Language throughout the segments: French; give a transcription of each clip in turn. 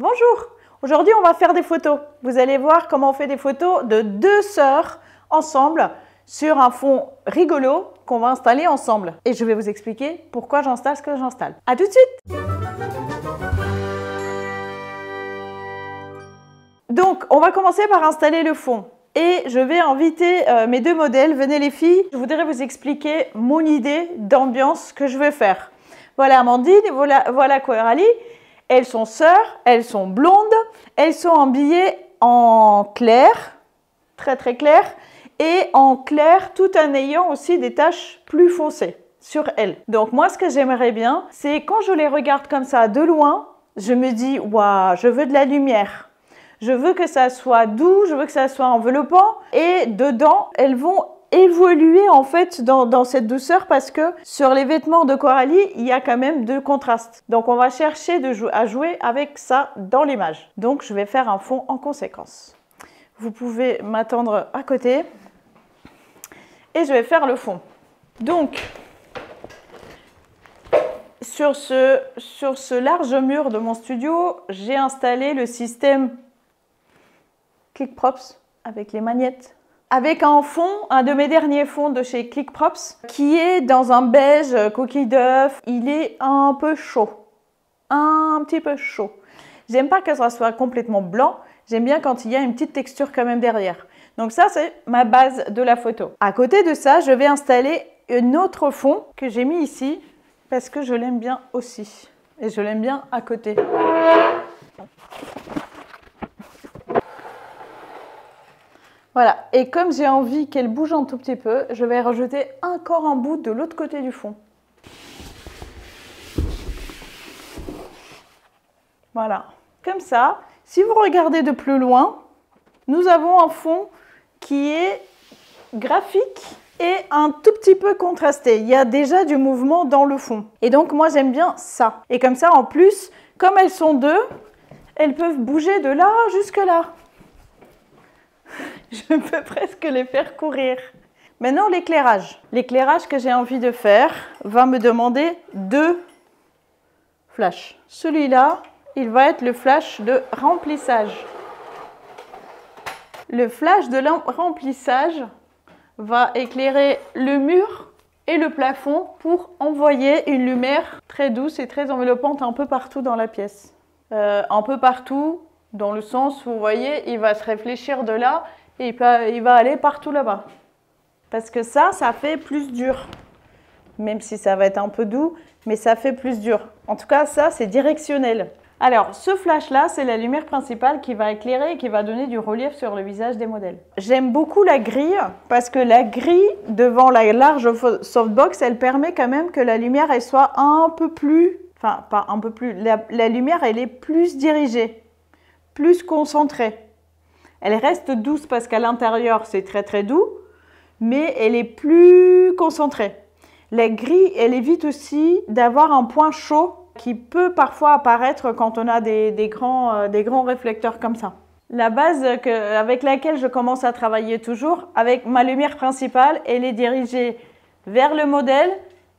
Bonjour! Aujourd'hui, on va faire des photos. Vous allez voir comment on fait des photos de deux sœurs ensemble sur un fond rigolo qu'on va installer ensemble. Et je vais vous expliquer pourquoi j'installe ce que j'installe. À tout de suite! Donc, on va commencer par installer le fond. Et je vais inviter mes deux modèles. Venez les filles, je voudrais vous expliquer mon idée d'ambiance que je veux faire. Voilà Amandine et voilà Coralie. Elles sont sœurs, elles sont blondes, elles sont habillées en clair, très très clair, et en clair tout en ayant aussi des taches plus foncées sur elles. Donc moi ce que j'aimerais bien, c'est quand je les regarde comme ça de loin, je me dis waouh, je veux de la lumière. Je veux que ça soit doux, je veux que ça soit enveloppant, et dedans elles vont évoluer en fait dans cette douceur parce que sur les vêtements de Coralie, il y a quand même de contraste. Donc on va chercher à jouer avec ça dans l'image. Donc je vais faire un fond en conséquence. Vous pouvez m'attendre à côté et je vais faire le fond. Donc sur ce large mur de mon studio, j'ai installé le système Click Props avec les magnettes. Avec un fond, un de mes derniers fonds de chez Click Props, qui est dans un beige coquille d'œuf. Il est un peu chaud, un petit peu chaud. J'aime pas que ça soit complètement blanc, j'aime bien quand il y a une petite texture quand même derrière. Donc ça, c'est ma base de la photo. À côté de ça, je vais installer un autre fond que j'ai mis ici, parce que je l'aime bien aussi. Et je l'aime bien à côté. Voilà, et comme j'ai envie qu'elle bouge un tout petit peu, je vais rajouter encore un bout de l'autre côté du fond. Voilà, comme ça, si vous regardez de plus loin, nous avons un fond qui est graphique et un tout petit peu contrasté. Il y a déjà du mouvement dans le fond. Et donc moi j'aime bien ça. Et comme ça, en plus, comme elles sont deux, elles peuvent bouger de là jusque là. Je peux presque les faire courir. Maintenant, l'éclairage. L'éclairage que j'ai envie de faire va me demander deux flashs. Celui-là, il va être le flash de remplissage. Le flash de remplissage va éclairer le mur et le plafond pour envoyer une lumière très douce et très enveloppante un peu partout dans la pièce. Un peu partout, dans le sens où, vous voyez, il va se réfléchir de là et il va aller partout là-bas. Parce que ça fait plus dur. Même si ça va être un peu doux, mais ça fait plus dur. En tout cas, ça, c'est directionnel. Alors, ce flash-là, c'est la lumière principale qui va éclairer et qui va donner du relief sur le visage des modèles. J'aime beaucoup la grille parce que la grille devant la large softbox, elle permet quand même que la lumière, elle soit un peu plus... Enfin, pas un peu plus... La lumière, elle est plus dirigée, plus concentrée. Elle reste douce parce qu'à l'intérieur, c'est très très doux, mais elle est plus concentrée. La grille, elle évite aussi d'avoir un point chaud qui peut parfois apparaître quand on a des grands réflecteurs comme ça. La base avec laquelle je commence à travailler toujours, avec ma lumière principale, elle est dirigée vers le modèle.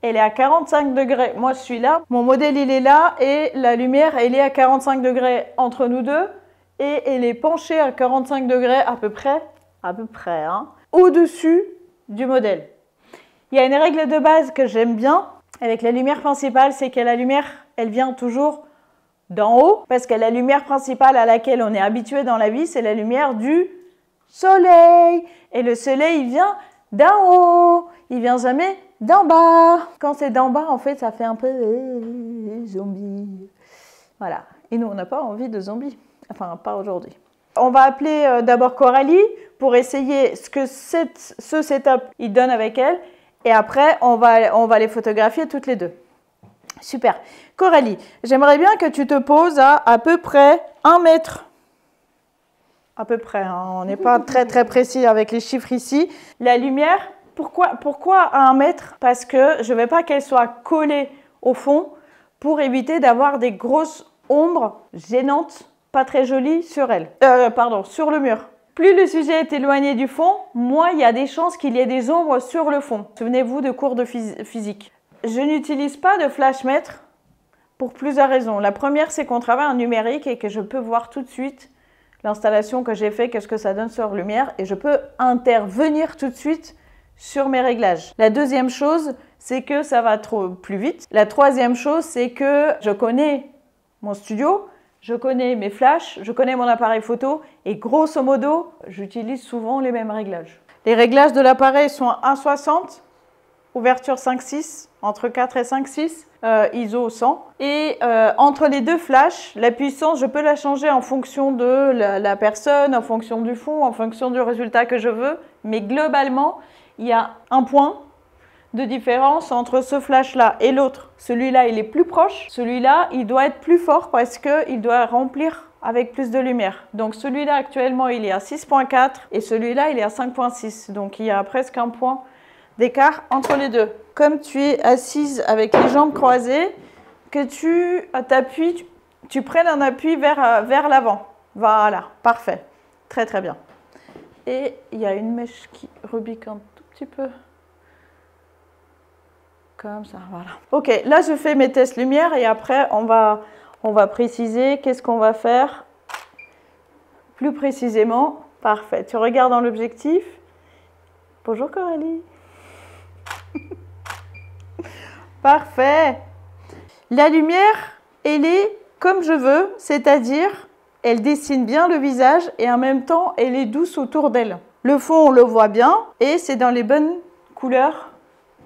Elle est à 45 degrés. Moi, je suis là. Mon modèle, il est là. Et la lumière, elle est à 45 degrés entre nous deux. Et elle est penchée à 45 degrés à peu près, hein, au-dessus du modèle. Il y a une règle de base que j'aime bien avec la lumière principale, c'est que la lumière, elle vient toujours d'en haut. Parce que la lumière principale à laquelle on est habitué dans la vie, c'est la lumière du soleil. Et le soleil, il vient d'en haut. Il vient jamais d'en bas. Quand c'est d'en bas, en fait, ça fait un peu zombie. Voilà. Et nous, on n'a pas envie de zombies. Enfin, pas aujourd'hui. On va appeler d'abord Coralie pour essayer ce que ce setup il donne avec elle. Et après, on va les photographier toutes les deux. Super. Coralie, j'aimerais bien que tu te poses à peu près 1 mètre. À peu près, hein, on n'est pas très très précis avec les chiffres ici. La lumière, pourquoi à 1 mètre? Parce que je ne veux pas qu'elle soit collée au fond pour éviter d'avoir des grosses ombres gênantes, pas très jolies sur elle. Sur le mur. Plus le sujet est éloigné du fond, moins il y a des chances qu'il y ait des ombres sur le fond. Souvenez-vous de cours de physique. Je n'utilise pas de flash mètre pour plusieurs raisons. La première, c'est qu'on travaille en numérique et que je peux voir tout de suite l'installation que j'ai fait, qu'est-ce que ça donne sur lumière, et je peux intervenir tout de suite sur mes réglages. La deuxième chose, c'est que ça va plus vite. La troisième chose, c'est que je connais mon studio, je connais mes flashs, je connais mon appareil photo, et grosso modo, j'utilise souvent les mêmes réglages. Les réglages de l'appareil sont à 1,60, ouverture 5,6, entre 4 et 5,6, ISO 100. Et entre les deux flashs, la puissance, je peux la changer en fonction de la personne, en fonction du fond, en fonction du résultat que je veux. Mais globalement, il y a un point de différence entre ce flash-là et l'autre. Celui-là, il est plus proche. Celui-là, il doit être plus fort parce qu'il doit remplir avec plus de lumière. Donc celui-là, actuellement, il est à 6,4 et celui-là, il est à 5,6. Donc il y a presque un point d'écart entre les deux. Comme tu es assise avec les jambes croisées, que tu t'appuies, tu prennes un appui vers l'avant. Voilà, parfait. Très très bien. Et il y a une mèche qui rebique un tout petit peu. Comme ça, voilà. Ok, là je fais mes tests lumière et après on va préciser qu'est-ce qu'on va faire plus précisément. Parfait. Tu regardes dans l'objectif. Bonjour Coralie. Parfait. La lumière, elle est comme je veux, c'est-à-dire elle dessine bien le visage et en même temps elle est douce autour d'elle. Le fond, on le voit bien et c'est dans les bonnes couleurs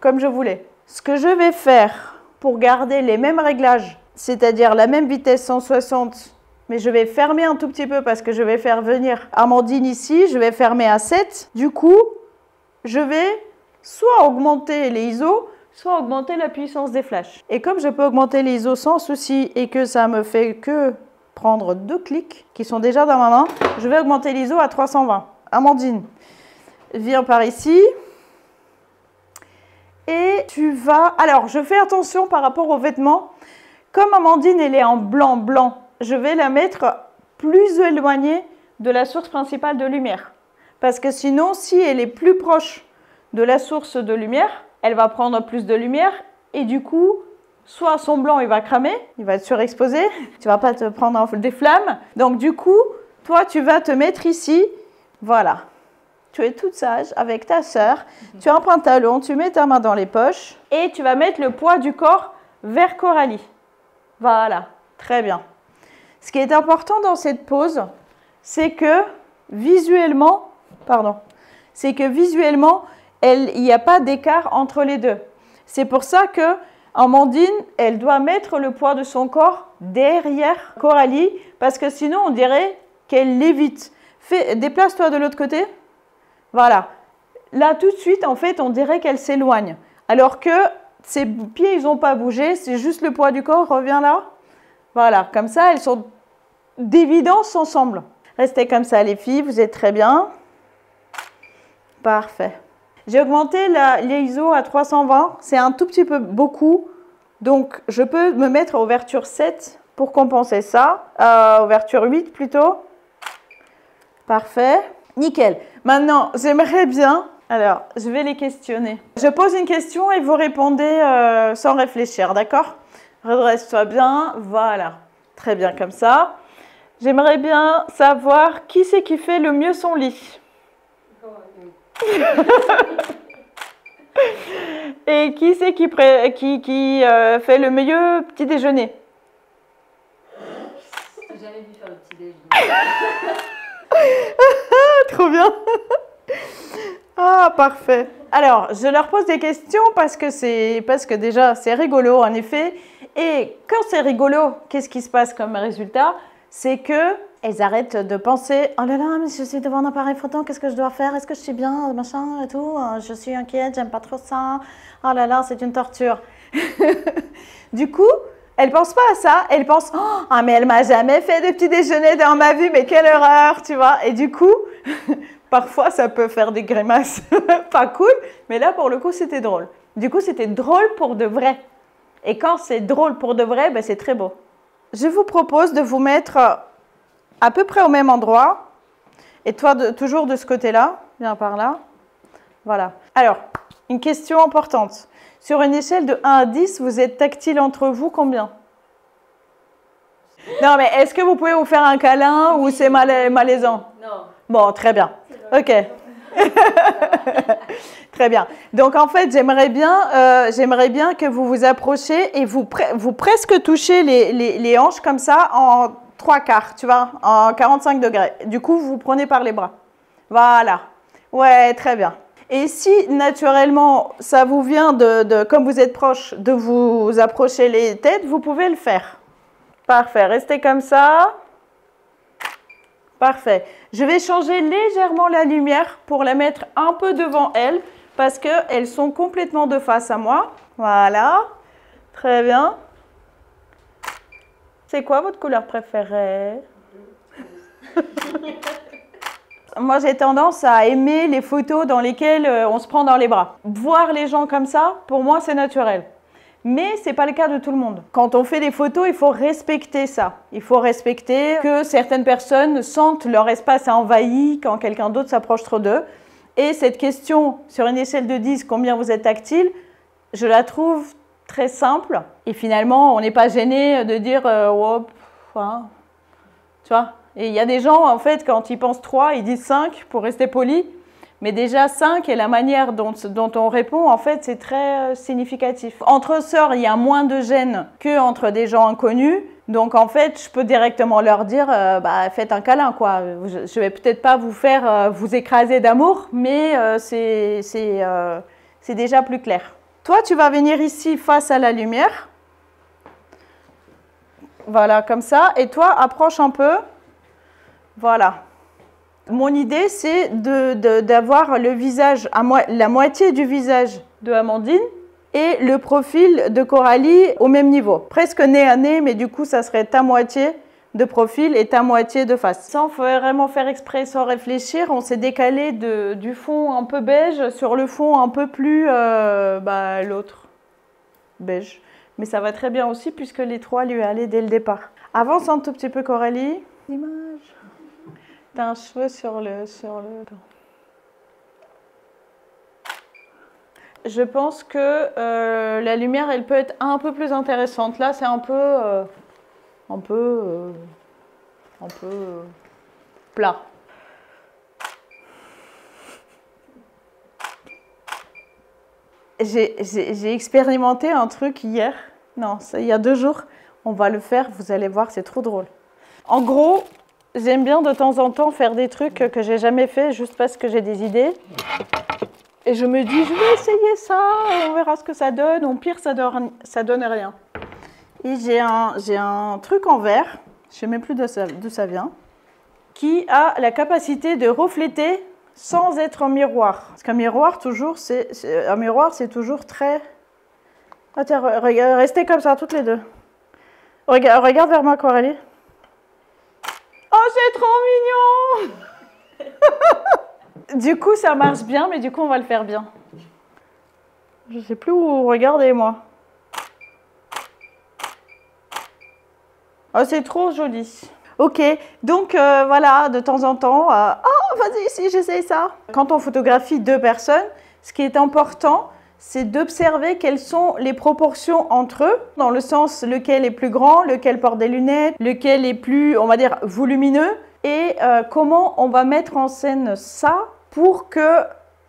comme je voulais. Ce que je vais faire pour garder les mêmes réglages, c'est-à-dire la même vitesse 160, mais je vais fermer un tout petit peu parce que je vais faire venir Amandine ici, je vais fermer à 7. Du coup, je vais soit augmenter les ISO, soit augmenter la puissance des flashs. Et comme je peux augmenter les ISO sans souci et que ça me fait que prendre 2 clics qui sont déjà dans ma main, je vais augmenter l'ISO à 320. Amandine, viens par ici. Et tu vas... Alors, je fais attention par rapport aux vêtements. Comme Amandine, elle est en blanc, je vais la mettre plus éloignée de la source principale de lumière. Parce que sinon, si elle est plus proche de la source de lumière, elle va prendre plus de lumière et du coup, soit son blanc, il va cramer, il va être surexposé, tu ne vas pas te prendre des flammes. Donc du coup, toi, tu vas te mettre ici, voilà. Tu es toute sage avec ta sœur, tu as un pantalon, tu mets ta main dans les poches et tu vas mettre le poids du corps vers Coralie. Voilà, très bien. Ce qui est important dans cette pose, c'est que visuellement, il n'y a pas d'écart entre les deux. C'est pour ça que Amandine, elle doit mettre le poids de son corps derrière Coralie, parce que sinon on dirait qu'elle l'évite. Déplace-toi de l'autre côté. Voilà. Là, tout de suite, en fait, on dirait qu'elle s'éloigne. Alors que ses pieds, ils n'ont pas bougé, c'est juste le poids du corps. Reviens là. Voilà, comme ça, elles sont d'évidence ensemble. Restez comme ça, les filles, vous êtes très bien. Parfait. J'ai augmenté les ISO à 320, c'est un tout petit peu beaucoup. Donc, je peux me mettre à ouverture 7 pour compenser ça. Ouverture 8 plutôt. Parfait. Nickel. Maintenant, j'aimerais bien... Alors, je vais les questionner. Je pose une question et vous répondez sans réfléchir, d'accord? Redresse-toi bien. Voilà. Très bien, comme ça. J'aimerais bien savoir qui c'est qui fait le mieux son lit. Et qui c'est qui fait le mieux petit déjeuner? J'ai jamais dû faire le petit déjeuner. Trop bien. Ah, parfait. Alors, je leur pose des questions parce que déjà, c'est rigolo, en effet. Et quand c'est rigolo, qu'est-ce qui se passe comme résultat? C'est que elles arrêtent de penser « Oh là là, mais je suis devant un appareil photo, qu'est-ce que je dois faire? Est-ce que je suis bien? Machin et tout. Je suis inquiète, j'aime pas trop ça. Oh là là, c'est une torture. » Du coup, elles ne pensent pas à ça. Elles pensent « Oh, ah, mais elle m'a jamais fait de petit déjeuner dans ma vie, mais quelle horreur, tu vois ?» Et du coup, parfois, ça peut faire des grimaces pas cool, mais là, pour le coup, c'était drôle. Du coup, c'était drôle pour de vrai. Et quand c'est drôle pour de vrai, ben, c'est très beau. Je vous propose de vous mettre à peu près au même endroit. Et toi, toujours de ce côté-là. Viens par là. Voilà. Alors, une question importante. Sur une échelle de 1 à 10, vous êtes tactile entre vous combien? Non, mais est-ce que vous pouvez vous faire un câlin ou c'est malaisant? Non. Bon, très bien. Ok. Très bien. Donc, en fait, j'aimerais bien que vous vous approchiez et vous presque touchez les hanches comme ça en 3/4, tu vois, en 45 degrés. Du coup, vous prenez par les bras. Voilà. Ouais, très bien. Et si, naturellement, ça vous vient comme vous êtes proche, de vous approcher les têtes, vous pouvez le faire. Parfait. Restez comme ça. Parfait. Je vais changer légèrement la lumière pour la mettre un peu devant elles parce qu'elles sont complètement de face à moi. Voilà. Très bien. C'est quoi votre couleur préférée? Moi, j'ai tendance à aimer les photos dans lesquelles on se prend dans les bras. Voir les gens comme ça, pour moi, c'est naturel. Mais ce n'est pas le cas de tout le monde. Quand on fait des photos, il faut respecter ça. Il faut respecter que certaines personnes sentent leur espace envahi quand quelqu'un d'autre s'approche trop d'eux. Et cette question, sur une échelle de 10, combien vous êtes tactile, je la trouve très simple. Et finalement, on n'est pas gêné de dire oh, hein, tu vois. Et il y a des gens, en fait, quand ils pensent 3, ils disent 5 pour rester poli. Mais déjà 5 et la manière dont on répond, en fait, c'est très significatif. Entre sœurs, il y a moins de gêne qu'entre des gens inconnus. Donc, en fait, je peux directement leur dire, bah, faites un câlin, quoi. Je ne vais peut-être pas vous faire vous écraser d'amour, mais c'est déjà plus clair. Toi, tu vas venir ici face à la lumière. Voilà, comme ça. Et toi, approche un peu. Voilà. Mon idée, c'est d'avoir le visage, la moitié du visage de Amandine et le profil de Coralie au même niveau. Presque nez à nez, mais du coup, ça serait ta moitié de profil et ta moitié de face. Sans vraiment faire exprès, sans réfléchir, on s'est décalé du fond un peu beige sur le fond un peu plus l'autre beige. Mais ça va très bien aussi puisque les trois lui allaient dès le départ. Avance un tout petit peu, Coralie. L'image. T'as un cheveu sur le... Je pense que la lumière, elle peut être un peu plus intéressante. Là, c'est un peu plat. J'ai expérimenté un truc hier. Non, il y a 2 jours. On va le faire, vous allez voir, c'est trop drôle. En gros, j'aime bien de temps en temps faire des trucs que j'ai jamais fait juste parce que j'ai des idées. Et je me dis, je vais essayer ça, on verra ce que ça donne. Au pire, ça donne rien. Et j'ai un truc en verre, je ne sais même plus d'où ça vient, qui a la capacité de refléter sans être un miroir. Parce qu'un miroir, c'est toujours très... Ah, tiens, restez comme ça, toutes les deux. Regarde vers moi, Coralie. Oh, c'est trop mignon. Du coup, ça marche bien, mais du coup, on va le faire bien. Je ne sais plus où regarder, moi. Oh, c'est trop joli. Ok, donc voilà, de temps en temps, oh, vas-y, si j'essaye ça. Quand on photographie 2 personnes, ce qui est important, c'est d'observer quelles sont les proportions entre eux, dans le sens lequel est plus grand, lequel porte des lunettes, lequel est plus, on va dire, volumineux, et comment on va mettre en scène ça pour que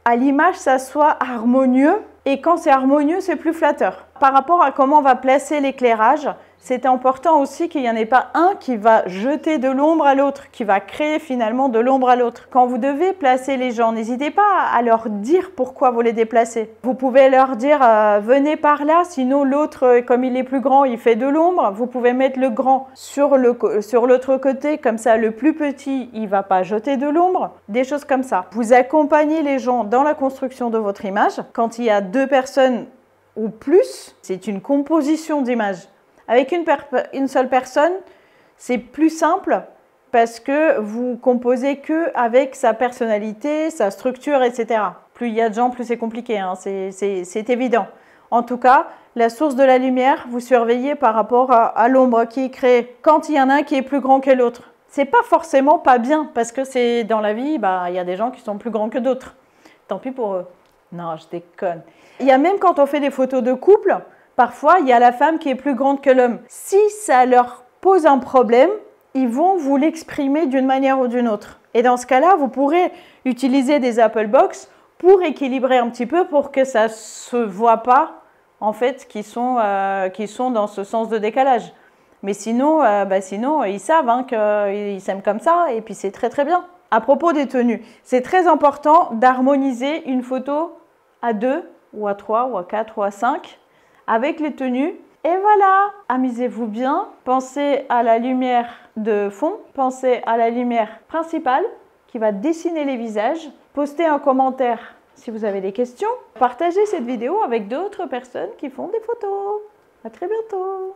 à l'image, ça soit harmonieux, et quand c'est harmonieux, c'est plus flatteur. Par rapport à comment on va placer l'éclairage, c'est important aussi qu'il n'y en ait pas un qui va jeter de l'ombre à l'autre, qui va créer finalement de l'ombre à l'autre. Quand vous devez placer les gens, n'hésitez pas à leur dire pourquoi vous les déplacez. Vous pouvez leur dire venez par là, sinon l'autre, comme il est plus grand, il fait de l'ombre. Vous pouvez mettre le grand sur l'autre côté, comme ça le plus petit, il ne va pas jeter de l'ombre. Des choses comme ça. Vous accompagnez les gens dans la construction de votre image. Quand il y a 2 personnes ou plus, c'est une composition d'image. Avec une seule personne, c'est plus simple parce que vous composez qu'avec sa personnalité, sa structure, etc. Plus il y a de gens, plus c'est compliqué, hein, c'est évident. En tout cas, la source de la lumière, vous surveillez par rapport à l'ombre qui est créée. Quand il y en a un qui est plus grand que l'autre, c'est pas forcément pas bien parce que c'est dans la vie, il y a des gens qui sont plus grands que d'autres. Tant pis pour eux. Non, je déconne. Il y a même quand on fait des photos de couple, parfois, il y a la femme qui est plus grande que l'homme. Si ça leur pose un problème, ils vont vous l'exprimer d'une manière ou d'une autre. Et dans ce cas-là, vous pourrez utiliser des Apple Box pour équilibrer un petit peu pour que ça ne se voit pas, en fait, qui sont dans ce sens de décalage. Mais sinon, sinon ils savent hein, qu'ils s'aiment comme ça et puis c'est très très bien. À propos des tenues, c'est très important d'harmoniser une photo à 2 ou à 3 ou à 4 ou à 5 avec les tenues. Et voilà, amusez-vous bien, pensez à la lumière de fond, pensez à la lumière principale qui va dessiner les visages. Postez un commentaire si vous avez des questions. Partagez cette vidéo avec d'autres personnes qui font des photos. À très bientôt.